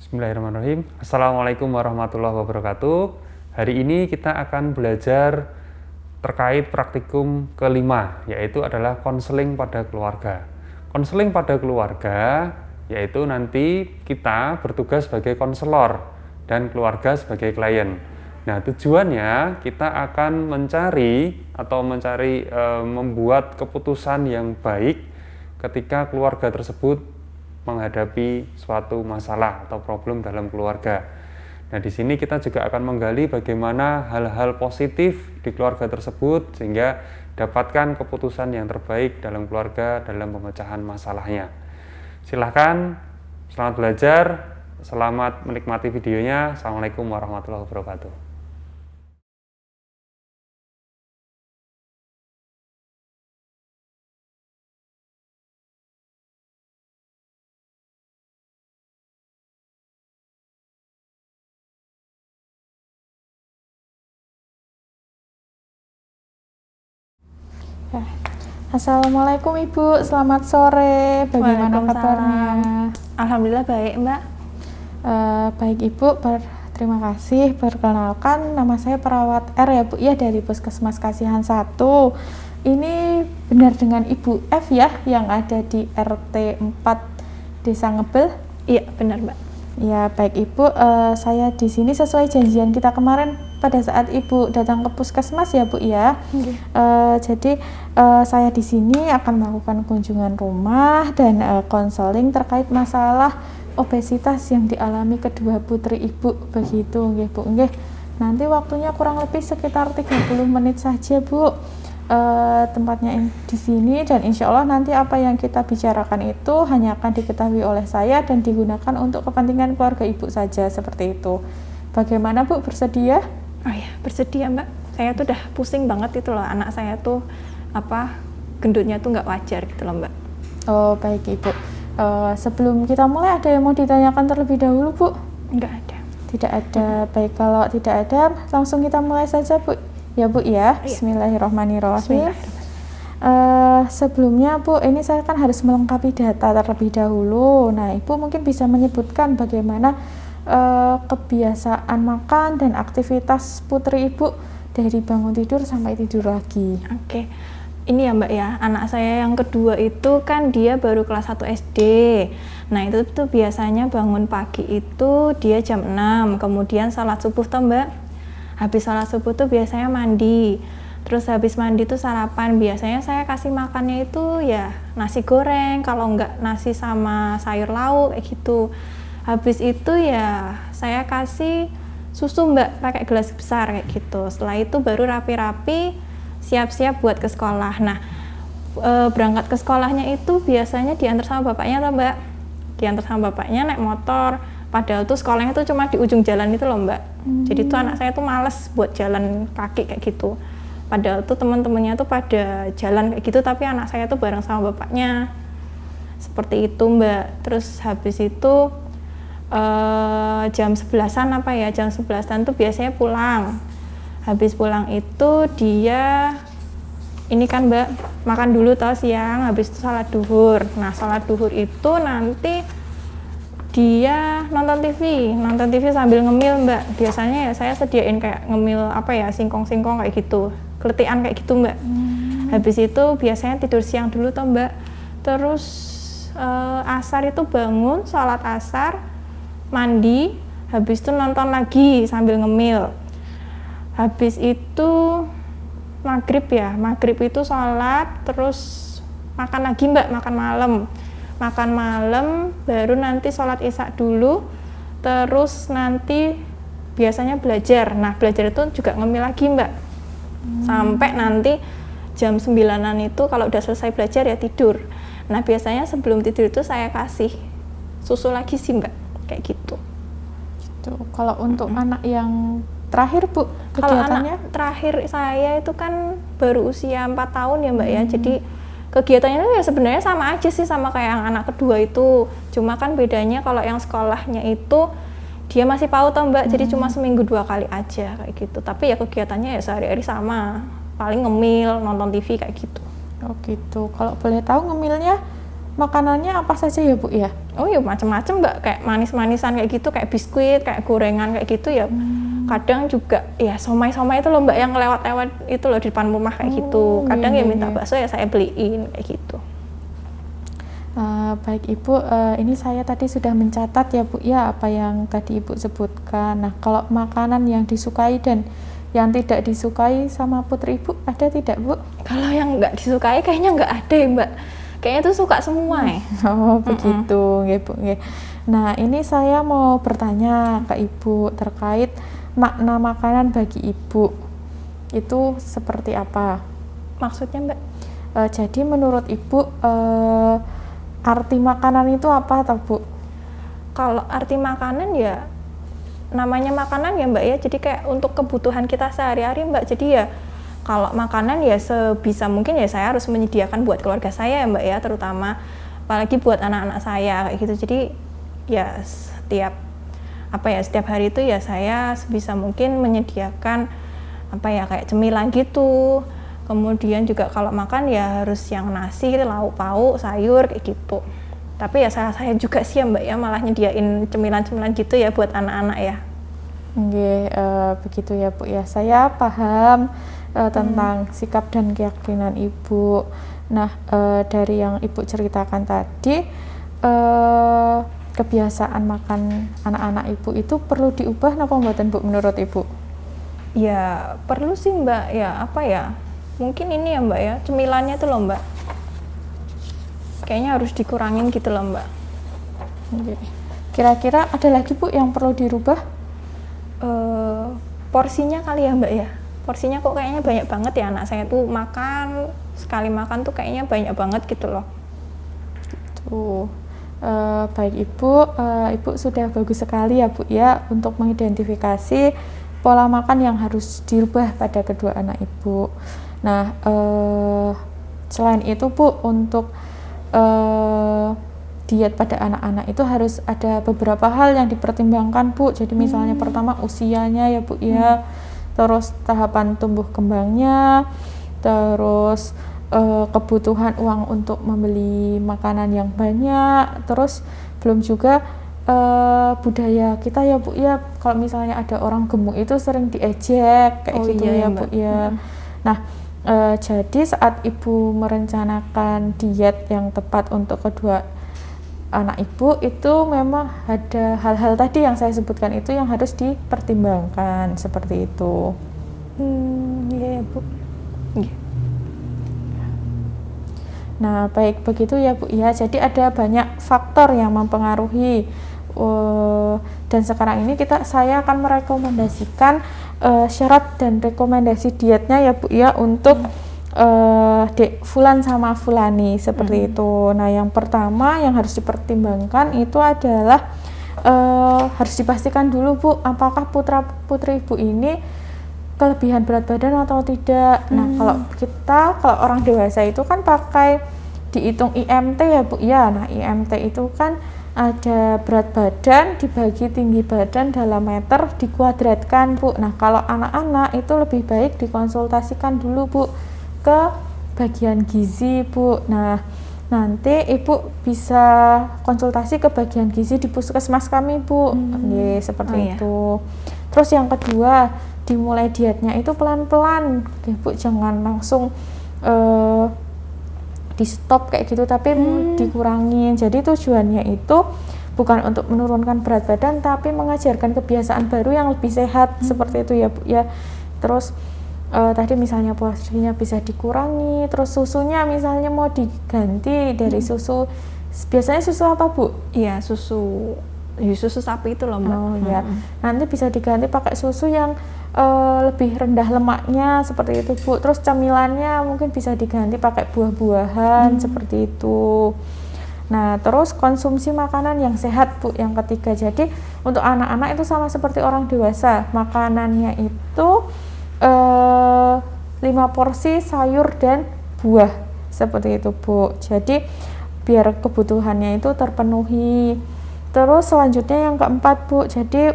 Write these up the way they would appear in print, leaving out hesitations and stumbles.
Bismillahirrahmanirrahim. Assalamualaikum warahmatullahi wabarakatuh. Hari ini kita akan belajar terkait praktikum kelima, yaitu adalah konseling pada keluarga. Konseling pada keluarga yaitu nanti kita bertugas sebagai konselor dan keluarga sebagai klien. Nah, tujuannya kita akan membuat keputusan yang baik ketika keluarga tersebut menghadapi suatu masalah atau problem dalam keluarga. Nah, di sini kita juga akan menggali bagaimana hal-hal positif di keluarga tersebut sehingga dapatkan keputusan yang terbaik dalam keluarga dalam pemecahan masalahnya. Silahkan, selamat belajar, selamat menikmati videonya. Assalamualaikum warahmatullahi wabarakatuh. Assalamualaikum Ibu, selamat sore. Bagaimana kabarnya? Alhamdulillah baik Mbak. Baik Ibu, terima kasih. Perkenalkan, nama saya Perawat R ya Bu ya, dari Puskesmas Kasihan 1. Ini benar dengan Ibu F ya, yang ada di RT 4 Desa Ngebel? Iya benar Mbak. Ya baik Ibu, saya di sini sesuai janjian kita kemarin pada saat Ibu datang ke Puskesmas ya Bu ya. Jadi saya di sini akan melakukan kunjungan rumah dan konseling terkait masalah obesitas yang dialami kedua putri Ibu, begitu nggih Bu nggih. Nanti waktunya kurang lebih sekitar 30 menit saja Bu. Tempatnya di sini, dan insya Allah nanti apa yang kita bicarakan itu hanya akan diketahui oleh saya dan digunakan untuk kepentingan keluarga Ibu saja, seperti itu. Bagaimana Bu, bersedia? Oh ya, bersedia Mbak. Saya tuh udah pusing banget itu loh, anak saya tuh gendutnya tuh nggak wajar gitu loh Mbak. Oh baik Ibu. Sebelum kita mulai, ada yang mau ditanyakan terlebih dahulu Bu? Nggak ada. Tidak ada. Baik, kalau tidak ada langsung kita mulai saja Bu. Ya Bu ya, Bismillahirrahmanirrahim. Sebelumnya Bu, ini saya kan harus melengkapi data terlebih dahulu. Nah, Ibu mungkin bisa menyebutkan bagaimana kebiasaan makan dan aktivitas putri Ibu dari bangun tidur sampai tidur lagi. Oke. Ini ya Mbak ya, anak saya yang kedua itu kan dia baru kelas 1 SD. Nah, itu tuh biasanya bangun pagi itu dia jam 6, kemudian salat subuh tuh Mbak. Habis salat subuh tuh biasanya mandi. Terus habis mandi tuh sarapan. Biasanya saya kasih makannya itu ya nasi goreng, kalau enggak nasi sama sayur lauk kayak gitu. Habis itu ya saya kasih susu Mbak, pakai gelas besar kayak gitu. Setelah itu baru rapi-rapi siap-siap buat ke sekolah. Nah, berangkat ke sekolahnya itu biasanya diantar sama bapaknya loh Mbak. Diantar sama bapaknya naik motor. Padahal tuh sekolahnya tuh cuma di ujung jalan itu loh Mbak. Jadi tuh anak saya tuh males buat jalan kaki kayak gitu. Padahal tuh teman-temannya tuh pada jalan kayak gitu, tapi anak saya tuh bareng sama bapaknya. Seperti itu Mbak. Terus habis itu jam 11-an jam 11-an tuh biasanya pulang. Habis pulang itu dia ini kan Mbak, makan dulu toh siang, habis itu salat duhur. Nah, salat duhur itu nanti dia nonton TV sambil ngemil Mbak. Biasanya ya saya sediain kayak ngemil singkong-singkong kayak gitu, keletian kayak gitu Mbak. Habis itu biasanya tidur siang dulu toh Mbak. Terus asar itu bangun, sholat asar, mandi, habis itu nonton lagi sambil ngemil. Habis itu maghrib itu sholat, terus makan lagi Mbak, makan malam, baru nanti sholat isya dulu, terus nanti biasanya belajar. Nah, belajar itu juga ngemil lagi Mbak, sampai nanti jam 9-an itu kalau udah selesai belajar ya tidur. Nah, biasanya sebelum tidur itu saya kasih susu lagi sih Mbak, kayak gitu. Kalau untuk anak yang terakhir Bu, kegiatannya? Kalau anak terakhir saya itu kan baru usia 4 tahun ya Mbak ya, jadi kegiatannya ya sebenarnya sama aja sih, sama kayak yang anak kedua itu. Cuma kan bedanya kalau yang sekolahnya itu dia masih PAUD toh Mbak, jadi cuma seminggu 2 kali aja kayak gitu. Tapi ya kegiatannya ya sehari-hari sama, paling ngemil, nonton TV kayak gitu. Oh gitu. Kalau boleh tahu ngemilnya makanannya apa saja ya Bu ya? Oh ya macam-macam Mbak, kayak manis-manisan kayak gitu, kayak biskuit, kayak gorengan kayak gitu ya. Kadang juga ya somai-somai itu loh Mbak yang lewat-lewat itu loh di depan rumah kayak gitu. Kadang ya minta bakso ya saya beliin kayak gitu. Baik Ibu, ini saya tadi sudah mencatat ya Bu ya apa yang tadi Ibu sebutkan. Nah, kalau makanan yang disukai dan yang tidak disukai sama putri Ibu ada tidak Bu? Kalau yang nggak disukai kayaknya nggak ada ya Mbak. Kayaknya tuh suka semua ya. Oh begitu, nggih Bu. Nggih. Nah, ini saya mau bertanya ke Ibu terkait makna makanan bagi Ibu itu seperti apa? Maksudnya Mbak? Jadi menurut Ibu arti makanan itu apa toh Bu? Kalau arti makanan ya namanya makanan ya Mbak ya, jadi kayak untuk kebutuhan kita sehari-hari Mbak. Jadi ya kalau makanan ya sebisa mungkin ya saya harus menyediakan buat keluarga saya ya Mbak ya, terutama apalagi buat anak-anak saya kayak gitu. Jadi ya setiap hari itu ya saya sebisa mungkin menyediakan kayak cemilan gitu. Kemudian juga kalau makan ya harus yang nasi, lauk pauk, sayur kayak gitu. Tapi ya saya juga sih ya Mbak ya malah nyediain cemilan-cemilan gitu ya buat anak-anak ya. Nggih, begitu ya Bu ya. Saya paham tentang sikap dan keyakinan Ibu. Nah, dari yang Ibu ceritakan tadi, kebiasaan makan anak-anak Ibu itu perlu diubah napa mboten Bu menurut Ibu? Ya perlu sih Mbak ya, mungkin ini ya Mbak ya, cemilannya tuh loh Mbak. Kayaknya harus dikurangin gitu loh Mbak. Oke. Kira-kira ada lagi Bu yang perlu dirubah? Porsinya kali ya Mbak ya. Porsinya kok kayaknya banyak banget ya anak saya tuh makan, sekali makan tuh kayaknya banyak banget gitu loh. Tuh. Baik Ibu, Ibu sudah bagus sekali ya Bu ya untuk mengidentifikasi pola makan yang harus dirubah pada kedua anak Ibu. Nah, selain itu Bu, untuk diet pada anak-anak itu harus ada beberapa hal yang dipertimbangkan Bu. Jadi misalnya pertama usianya ya Bu ya, terus tahapan tumbuh kembangnya, terus kebutuhan uang untuk membeli makanan yang banyak, terus belum juga budaya kita ya Bu ya, kalau misalnya ada orang gemuk itu sering diejek kayak gitu ya Bu ya. Nah, jadi saat Ibu merencanakan diet yang tepat untuk kedua anak Ibu itu memang ada hal-hal tadi yang saya sebutkan itu yang harus dipertimbangkan seperti itu. Iya ya Bu. Nah, baik begitu ya Bu ya. Jadi ada banyak faktor yang mempengaruhi dan sekarang ini saya akan merekomendasikan syarat dan rekomendasi dietnya ya Bu ya untuk Dek Fulan sama Fulani seperti itu. Nah, yang pertama yang harus dipertimbangkan itu adalah harus dipastikan dulu Bu, apakah putra putri Ibu ini kelebihan berat badan atau tidak. Nah, kalau orang dewasa itu kan pakai dihitung IMT ya Bu ya. Nah, IMT itu kan ada berat badan dibagi tinggi badan dalam meter dikuadratkan Bu. Nah, kalau anak-anak itu lebih baik dikonsultasikan dulu Bu ke bagian gizi Bu. Nah, nanti Ibu bisa konsultasi ke bagian gizi di puskesmas kami Bu. Seperti itu. Terus yang kedua, dimulai dietnya itu pelan-pelan Bu, jangan langsung di stop kayak gitu, tapi dikurangin. Jadi tujuannya itu bukan untuk menurunkan berat badan, tapi mengajarkan kebiasaan baru yang lebih sehat seperti itu ya Bu ya. Terus tadi misalnya porsinya bisa dikurangi, terus susunya misalnya mau diganti dari susu, biasanya susu apa Bu? Iya, susu sapi itu loh Mbak. Oh ya, nanti bisa diganti pakai susu yang lebih rendah lemaknya seperti itu Bu. Terus camilannya mungkin bisa diganti pakai buah-buahan seperti itu. Nah, terus konsumsi makanan yang sehat Bu yang ketiga. Jadi untuk anak-anak itu sama seperti orang dewasa, makanannya itu 5 porsi sayur dan buah seperti itu Bu. Jadi biar kebutuhannya itu terpenuhi. Terus selanjutnya yang keempat Bu, jadi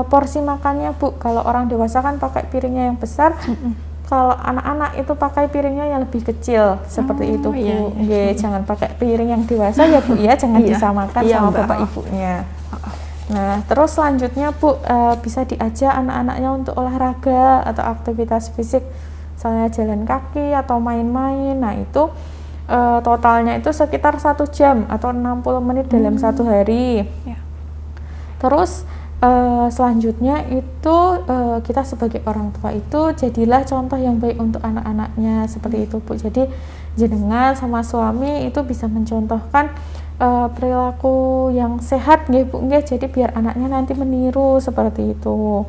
porsi makannya Bu, kalau orang dewasa kan pakai piringnya yang besar, kalau anak-anak itu pakai piringnya yang lebih kecil seperti itu Bu. iya. Nggih, jangan pakai piring yang dewasa ya Bu ya, jangan Iya. disamakan Iya, sama Mbak. bapak ibunya. Nah, terus selanjutnya Bu, bisa diajak anak-anaknya untuk olahraga atau aktivitas fisik, misalnya jalan kaki atau main-main. Nah, itu totalnya itu sekitar 1 jam atau 60 menit dalam satu hari. Ya. Terus selanjutnya itu kita sebagai orang tua itu jadilah contoh yang baik untuk anak-anaknya seperti itu Bu. Jadi jenengan sama suami itu bisa mencontohkan perilaku yang sehat nggih Bu nggih. Jadi biar anaknya nanti meniru seperti itu.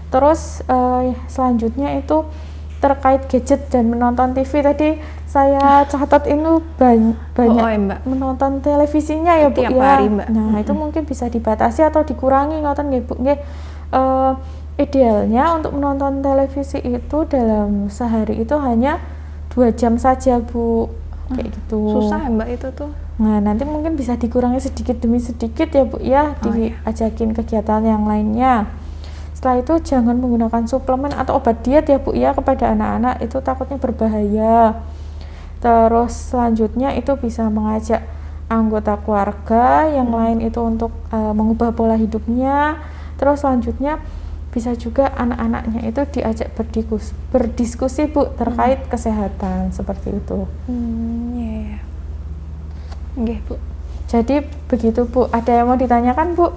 Terus selanjutnya itu terkait gadget dan menonton TV tadi saya catat ini banyak Mbak. menonton televisinya ya Bu Tiap ya. hari, Mbak. Nah, itu mungkin bisa dibatasi atau dikurangi ngoten nggih Bu nggih. Idealnya untuk menonton televisi itu dalam sehari itu hanya 2 jam saja Bu. Kayak gitu. Susah ya Mbak itu tuh. Nah, nanti mungkin bisa dikurangi sedikit demi sedikit ya Bu ya, diajakin kegiatan yang lainnya. Setelah itu jangan menggunakan suplemen atau obat diet ya Bu ya kepada anak-anak, itu takutnya berbahaya. Terus selanjutnya itu bisa mengajak anggota keluarga yang lain itu untuk mengubah pola hidupnya. Terus selanjutnya bisa juga anak-anaknya itu diajak berdiskusi Bu terkait kesehatan seperti itu. Iya. Nggih Bu. Jadi begitu Bu. Ada yang mau ditanyakan Bu?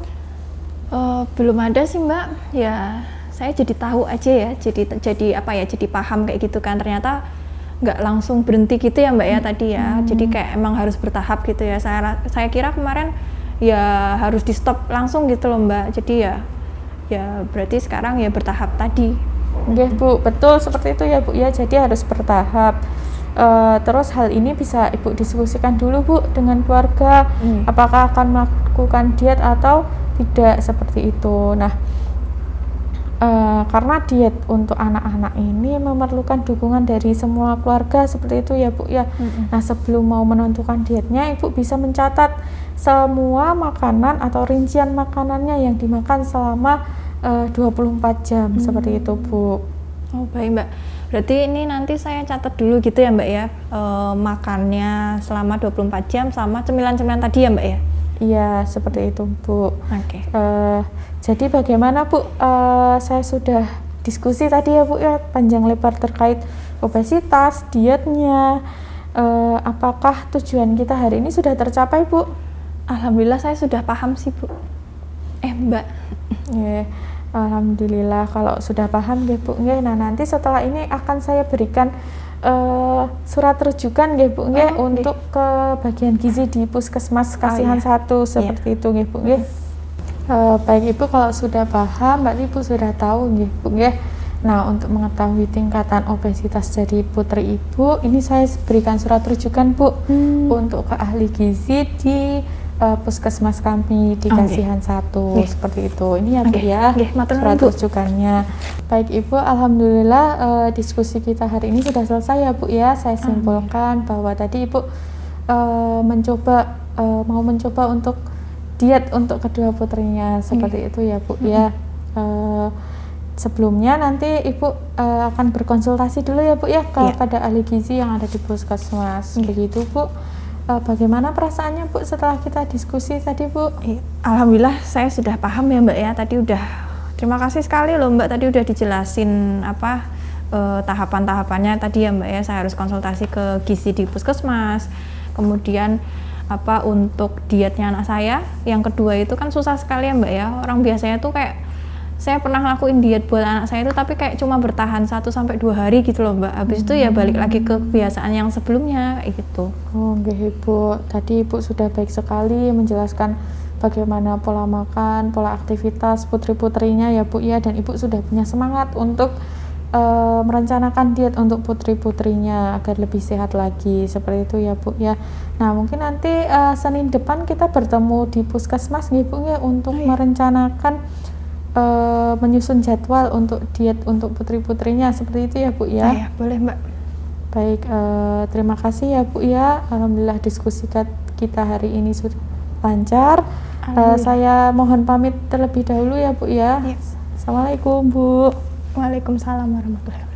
Belum ada sih Mbak. Ya saya jadi tahu aja ya. Jadi apa ya? Jadi paham kayak gitu kan. Ternyata nggak langsung berhenti gitu ya Mbak ya tadi ya. Jadi kayak emang harus bertahap gitu ya. Saya kira kemarin ya harus di stop langsung gitu loh Mbak. Jadi ya berarti sekarang ya bertahap tadi. Nggih Bu, betul seperti itu ya Bu ya. Jadi harus bertahap. Terus hal ini bisa Ibu diskusikan dulu Bu dengan keluarga. Apakah akan melakukan diet atau tidak seperti itu. Nah, karena diet untuk anak-anak ini memerlukan dukungan dari semua keluarga seperti itu ya Bu ya. Nah, sebelum mau menentukan dietnya, Ibu bisa mencatat semua makanan atau rincian makanannya yang dimakan selama 24 jam seperti itu Bu. Oh baik Mbak. Berarti ini nanti saya catat dulu gitu ya Mbak ya, makannya selama 24 jam sama cemilan-cemilan tadi ya Mbak ya? Iya, seperti itu Bu. Oke. Jadi bagaimana Bu, saya sudah diskusi tadi ya Bu ya, panjang lebar terkait obesitas, dietnya, apakah tujuan kita hari ini sudah tercapai Bu? Alhamdulillah saya sudah paham sih Bu. Mbak. Alhamdulillah kalau sudah paham nggih Bu nggih. Nah, nanti setelah ini akan saya berikan surat rujukan nggih Bu nggih untuk ke bagian gizi di Puskesmas Kasihan 1 seperti itu nggih Bu nggih. Baik Ibu, kalau sudah paham berarti Ibu sudah tahu nggih Bu nggih. Nah, untuk mengetahui tingkatan obesitas dari putri Ibu, ini saya berikan surat rujukan Bu untuk ke ahli gizi di Puskesmas kami di Kasihan 1 seperti itu. Ini ya Bu ya, surat rujukannya. Baik Ibu, alhamdulillah diskusi kita hari ini sudah selesai ya Bu ya. Saya simpulkan bahwa tadi Ibu mau mencoba untuk diet untuk kedua putrinya seperti itu ya Bu ya. Sebelumnya nanti Ibu akan berkonsultasi dulu ya Bu ya kepada ahli gizi yang ada di Puskesmas. Begitu Bu. Bagaimana perasaannya Bu setelah kita diskusi tadi Bu? Alhamdulillah saya sudah paham ya Mbak ya. Tadi udah terima kasih sekali loh Mbak, tadi udah dijelasin apa tahapan-tahapannya tadi ya Mbak ya. Saya harus konsultasi ke gizi di Puskesmas. Kemudian apa untuk dietnya anak saya. Yang kedua itu kan susah sekali ya Mbak ya. Orang biasanya tuh kayak saya pernah ngelakuin diet buat anak saya itu tapi kayak cuma bertahan 1-2 hari gitu loh Mbak. Habis itu ya balik lagi ke kebiasaan yang sebelumnya gitu. Oh nggih Ibu, tadi Ibu sudah baik sekali menjelaskan bagaimana pola makan, pola aktivitas putri-putrinya ya Bu ya, dan Ibu sudah punya semangat untuk merencanakan diet untuk putri-putrinya agar lebih sehat lagi seperti itu ya Bu ya. Nah, mungkin nanti Senin depan kita bertemu di Puskesmas nih Bu ya untuk merencanakan menyusun jadwal untuk diet untuk putri-putrinya seperti itu ya Bu ya. Iya, boleh Mbak. Baik, terima kasih ya Bu ya. Alhamdulillah diskusi kita hari ini sudah lancar. Saya mohon pamit terlebih dahulu ya Bu ya. Yes. Assalamualaikum Bu. Waalaikumsalam warahmatullahi wabarakatuh.